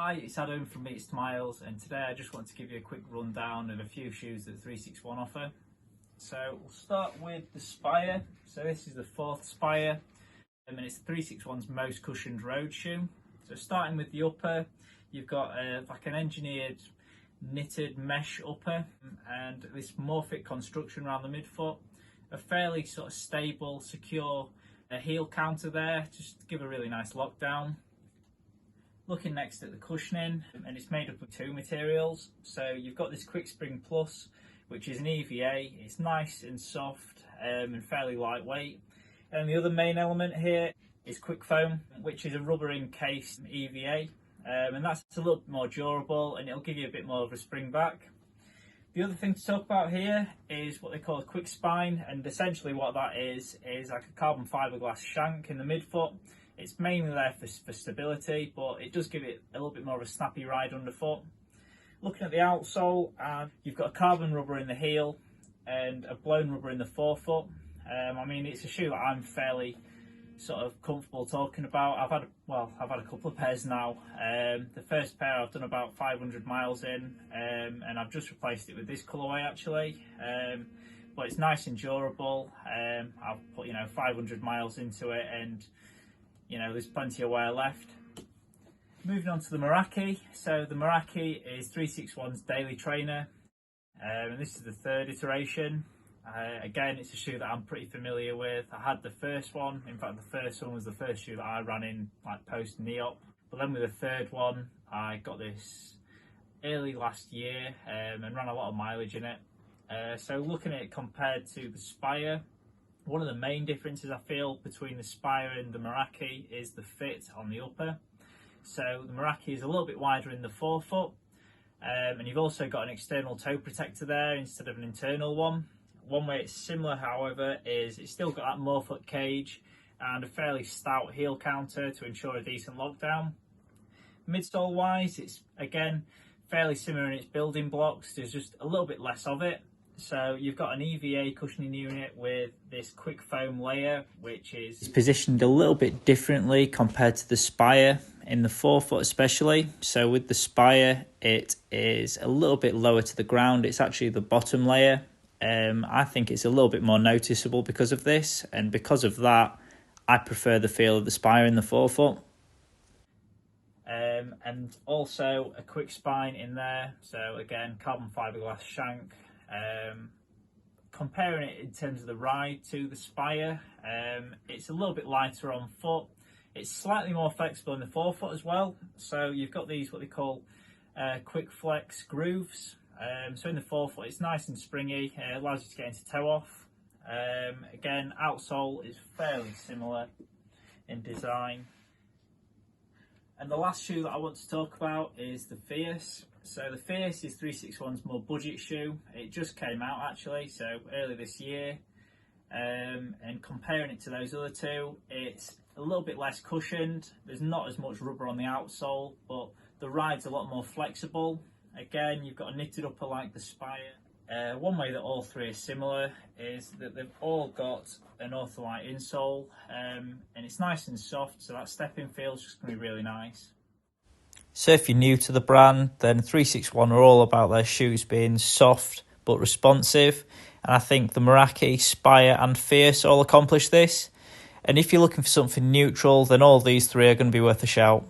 Hi, it's Adam from Meets to Miles, and today I just want to give you a quick rundown of a few shoes that 361 offer. So we'll start with the Spire. So this is the fourth Spire, and it's 361's most cushioned road shoe. So starting with the upper, you've got like an engineered knitted mesh upper and this Morphic construction around the midfoot. A fairly sort of stable, secure heel counter there, just to give a really nice lockdown. Looking next at the cushioning, and it's made up of two materials. So you've got this Quick Spring Plus, which is an EVA. It's nice and soft and fairly lightweight. And the other main element here is Quick Foam, which is a rubber encased EVA. And that's a little bit more durable and it'll give you a bit more of a spring back. The other thing to talk about here is what they call a quick spine, and essentially what that is like a carbon fiberglass shank in the midfoot. It's mainly there for stability, but it does give it a little bit more of a snappy ride underfoot. Looking at the outsole, you've got a carbon rubber in the heel and a blown rubber in the forefoot. I mean, it's a shoe that I'm fairly sort of comfortable talking about. I've had a couple of pairs now. The first pair I've done about 500 miles in, and I've just replaced it with this colourway actually. But it's nice and durable. I've put 500 miles into it, and there's plenty of wear left. Moving on to the Meraki. So the Meraki is 361's daily trainer, and this is the third iteration. Again, it's a shoe that I'm pretty familiar with. I had the first one. In fact, the first one was the first shoe that I ran in like post NEOP. But then with the third one, I got this early last year and ran a lot of mileage in it. So looking at it compared to the Spire, one of the main differences I feel between the Spire and the Meraki is the fit on the upper. So the Meraki is a little bit wider in the forefoot, and you've also got an external toe protector there instead of an internal one. One way it's similar, however, is it's still got that Morphic cage and a fairly stout heel counter to ensure a decent lockdown. Midsole wise, it's again fairly similar in its building blocks. There's just a little bit less of it. So you've got an EVA cushioning unit with this quick foam layer, which is positioned a little bit differently compared to the Spire in the forefoot especially. So with the Spire, it is a little bit lower to the ground. It's actually the bottom layer. I think it's a little bit more noticeable because of this, and because of that, I prefer the feel of the Spire in the forefoot. And also a quick spine in there. So again, carbon fiberglass shank. Comparing it in terms of the ride to the Spire, it's a little bit lighter on foot. It's slightly more flexible in the forefoot as well. So you've got these what they call quick flex grooves. So in the forefoot, it's nice and springy. It allows you to get into toe off. Again, outsole is fairly similar in design. And the last shoe that I want to talk about is the Fierce. So the Fierce is 361's more budget shoe. It just came out actually, so early this year. And comparing it to those other two, it's a little bit less cushioned. There's not as much rubber on the outsole, but the ride's a lot more flexible. Again, you've got a knitted upper like the Spire. One way that all three are similar is that they've all got an ortholite insole, and it's nice and soft, so that stepping feel is just going to be really nice. So if you're new to the brand, then 361 are all about their shoes being soft but responsive, and I think the Meraki, Spire and Fierce all accomplish this. And if you're looking for something neutral, then all these three are going to be worth a shout.